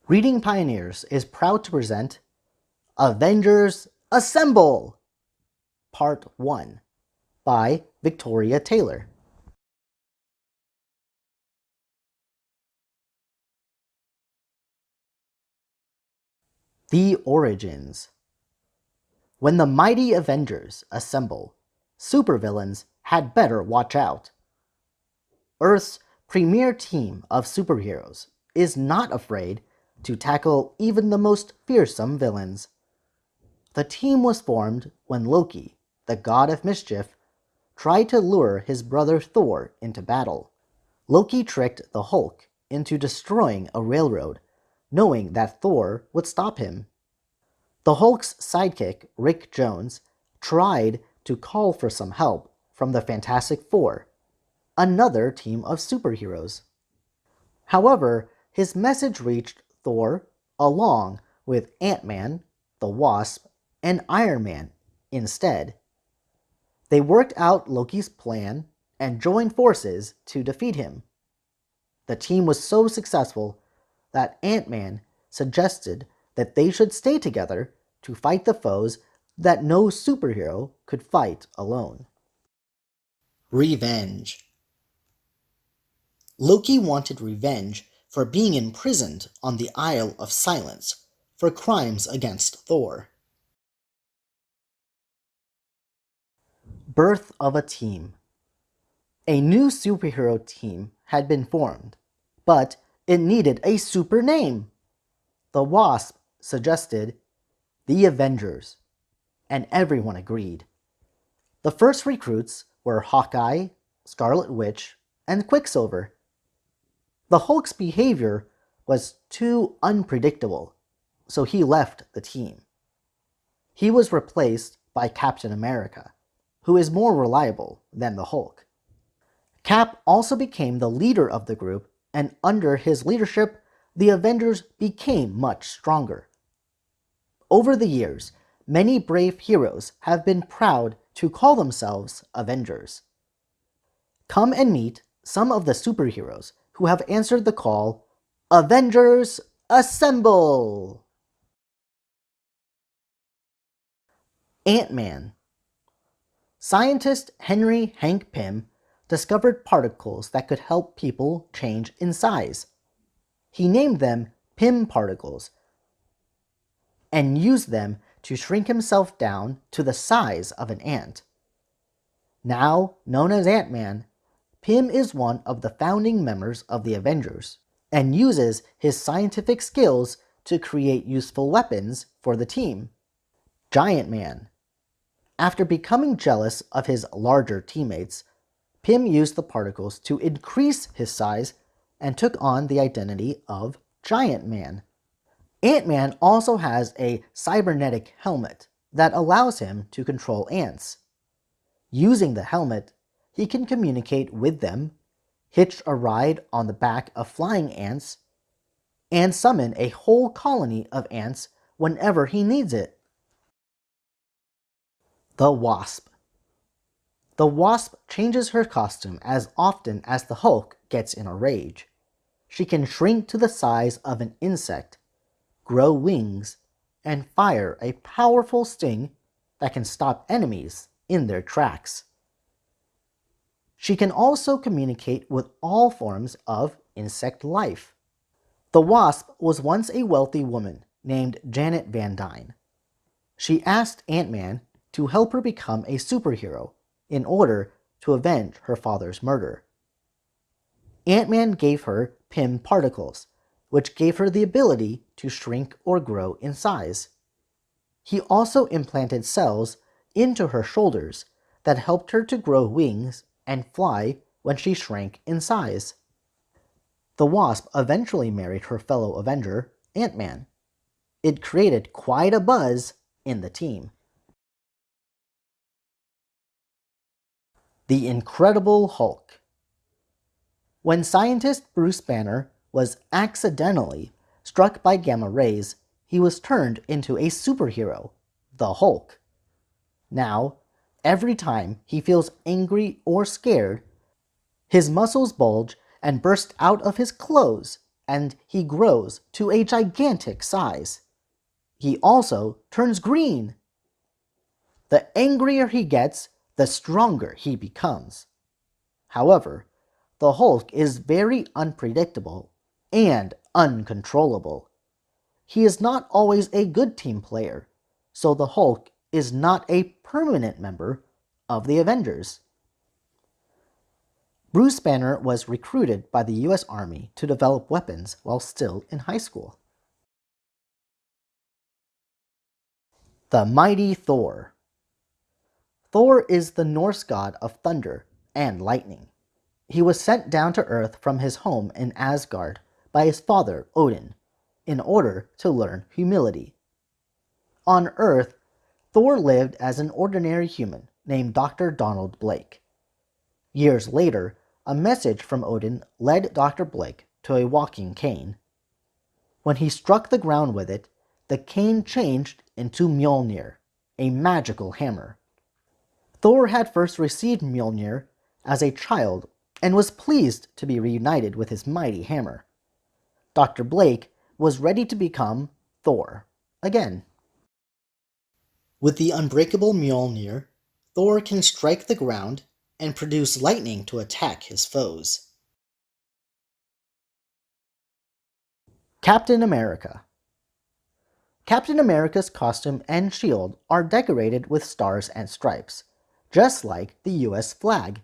Reading Pioneers is proud to present Avengers Assemble! Part 1 by Victoria Taylor. The Origins. When the mighty Avengers assemble, supervillains had better watch out. Earth's premier team of superheroes is not afraid to tackle even the most fearsome villains. The team was formed when Loki, the god of mischief, tried to lure his brother Thor into battle. Loki tricked the Hulk into destroying a railroad, knowing that Thor would stop him. The Hulk's sidekick, Rick Jones, tried to call for some help from the Fantastic Four, another team of superheroes. However, his message reached Thor along with Ant-Man, the Wasp, and Iron Man instead. They worked out Loki's plan and joined forces to defeat him. The team was so successful that Ant-Man suggested that they should stay together to fight the foes that no superhero could fight alone. Revenge. Loki wanted revenge for being imprisoned on the Isle of Silence for crimes against Thor. Birth of a team. A new superhero team had been formed, but it needed a super name. The Wasp suggested the Avengers, and everyone agreed. The first recruits were Hawkeye, Scarlet Witch, and Quicksilver. The Hulk's behavior was too unpredictable, so he left the team. He was replaced by Captain America, who is more reliable than the Hulk. Cap also became the leader of the group, and under his leadership, the Avengers became much stronger. Over the years, many brave heroes have been proud to call themselves Avengers. Come and meet some of the superheroes who have answered the call, Avengers Assemble! Ant-Man. Scientist Henry Hank Pym discovered particles that could help people change in size. He named them Pym particles and used them to shrink himself down to the size of an ant. Now known as Ant-Man, Pym is one of the founding members of the Avengers and uses his scientific skills to create useful weapons for the team. Giant Man. After becoming jealous of his larger teammates, Pym used the particles to increase his size and took on the identity of Giant Man. Ant-Man also has a cybernetic helmet that allows him to control ants. Using the helmet, he can communicate with them, hitch a ride on the back of flying ants, and summon a whole colony of ants whenever he needs it. The Wasp. The Wasp changes her costume as often as the Hulk gets in a rage. She can shrink to the size of an insect, grow wings, and fire a powerful sting that can stop enemies in their tracks. She can also communicate with all forms of insect life. The Wasp was once a wealthy woman named Janet Van Dyne. She asked Ant-Man to help her become a superhero in order to avenge her father's murder. Ant-Man gave her Pym particles, which gave her the ability to shrink or grow in size. He also implanted cells into her shoulders that helped her to grow wings and fly when she shrank in size. The Wasp eventually married her fellow Avenger, Ant-Man. It created quite a buzz in the team. The Incredible Hulk. When scientist Bruce Banner was accidentally struck by gamma rays, he was turned into a superhero, the Hulk. Now, every time he feels angry or scared, his muscles bulge and burst out of his clothes and he grows to a gigantic size. He also turns green. The angrier he gets, the stronger he becomes. However, the Hulk is very unpredictable and uncontrollable. He is not always a good team player, so the Hulk is not a permanent member of the Avengers. Bruce Banner was recruited by the US Army to develop weapons while still in high school. The Mighty Thor. Thor is the Norse god of thunder and lightning. He was sent down to Earth from his home in Asgard by his father, Odin, in order to learn humility. On Earth, Thor lived as an ordinary human named Dr. Donald Blake. Years later, a message from Odin led Dr. Blake to a walking cane. When he struck the ground with it, the cane changed into Mjolnir, a magical hammer. Thor had first received Mjolnir as a child and was pleased to be reunited with his mighty hammer. Dr. Blake was ready to become Thor again. With the unbreakable Mjolnir, Thor can strike the ground and produce lightning to attack his foes. Captain America. Captain America's costume and shield are decorated with stars and stripes, just like the US flag.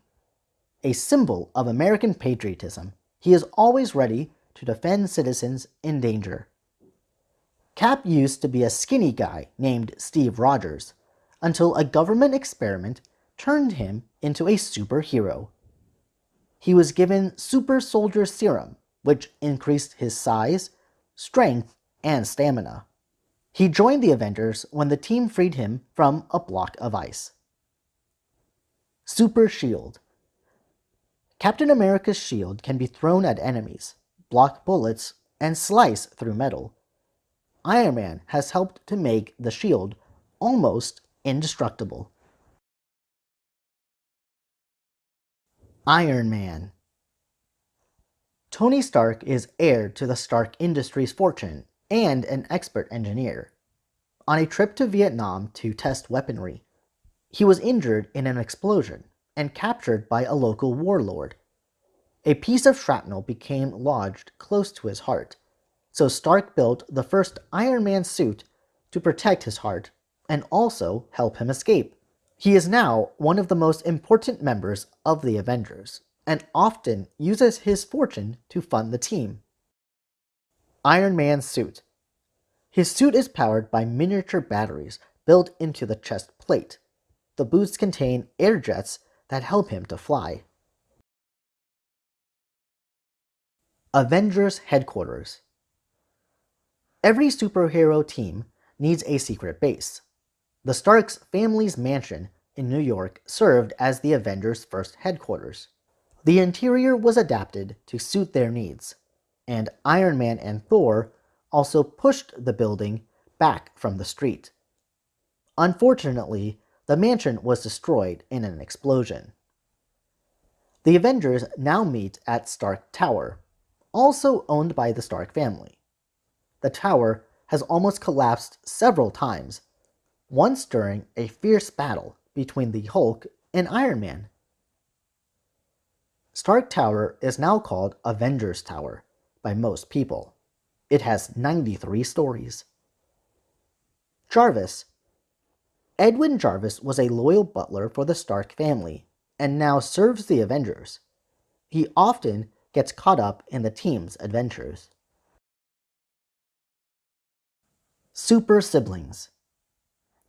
A symbol of American patriotism, he is always ready to defend citizens in danger. Cap used to be a skinny guy named Steve Rogers, until a government experiment turned him into a superhero. He was given Super Soldier Serum, which increased his size, strength, and stamina. He joined the Avengers when the team freed him from a block of ice. Super Shield. Captain America's shield can be thrown at enemies, block bullets, and slice through metal. Iron Man has helped to make the shield almost indestructible. Iron Man. Tony Stark is heir to the Stark Industries fortune and an expert engineer. On a trip to Vietnam to test weaponry, he was injured in an explosion and captured by a local warlord. A piece of shrapnel became lodged close to his heart, so Stark built the first Iron Man suit to protect his heart and also help him escape. He is now one of the most important members of the Avengers, and often uses his fortune to fund the team. Iron Man's suit. His suit is powered by miniature batteries built into the chest plate. The boots contain air jets that help him to fly. Avengers Headquarters. Every superhero team needs a secret base. The Stark's family's mansion in New York served as the Avengers' first headquarters. The interior was adapted to suit their needs, and Iron Man and Thor also pushed the building back from the street. Unfortunately, the mansion was destroyed in an explosion. The Avengers now meet at Stark Tower, also owned by the Stark family. The tower has almost collapsed several times, once during a fierce battle between the Hulk and Iron Man. Stark Tower is now called Avengers Tower by most people. It has 93 stories. Jarvis. Edwin Jarvis was a loyal butler for the Stark family and now serves the Avengers. He often gets caught up in the team's adventures. Super Siblings.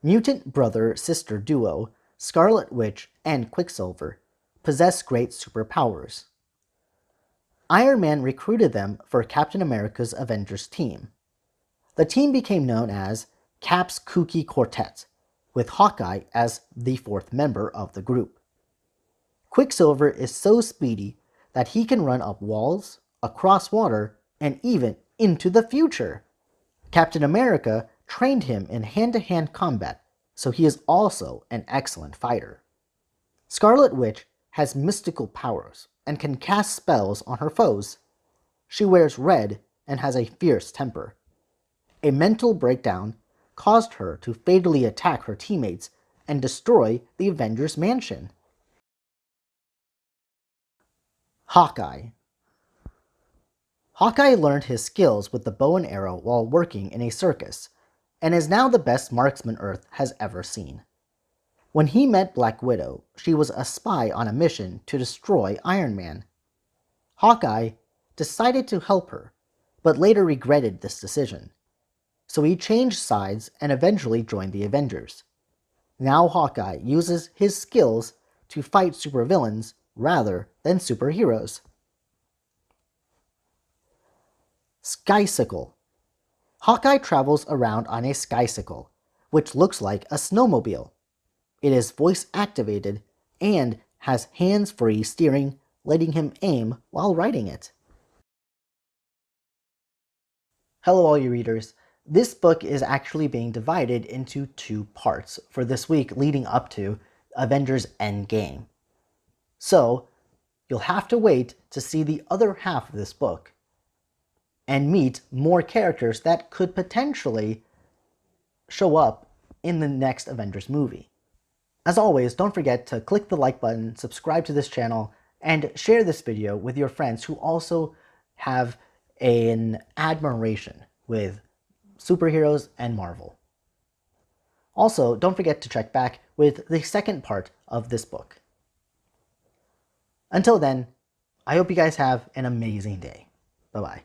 Mutant brother-sister duo Scarlet Witch and Quicksilver possess great superpowers. Iron Man recruited them for Captain America's Avengers team. The team became known as Cap's Kooky Quartet, with Hawkeye as the fourth member of the group. Quicksilver is so speedy that he can run up walls, across water, and even into the future. Captain America trained him in hand-to-hand combat, so he is also an excellent fighter. Scarlet Witch has mystical powers and can cast spells on her foes. She wears red and has a fierce temper. A mental breakdown caused her to fatally attack her teammates and destroy the Avengers mansion. Hawkeye. Hawkeye learned his skills with the bow and arrow while working in a circus, and is now the best marksman Earth has ever seen. When he met Black Widow, she was a spy on a mission to destroy Iron Man. Hawkeye decided to help her, but later regretted this decision. So he changed sides and eventually joined the Avengers. Now Hawkeye uses his skills to fight supervillains rather than superheroes. Skysicle. Hawkeye travels around on a skysicle, which looks like a snowmobile. It is voice activated and has hands-free steering, letting him aim while riding it. Hello all you readers. This book is actually being divided into 2 parts for this week leading up to Avengers Endgame. So, you'll have to wait to see the other half of this book and meet more characters that could potentially show up in the next Avengers movie. As always, don't forget to click the like button, subscribe to this channel, and share this video with your friends who also have an admiration with superheroes and Marvel. Also, don't forget to check back with the second part of this book. Until then, I hope you guys have an amazing day. Bye-bye.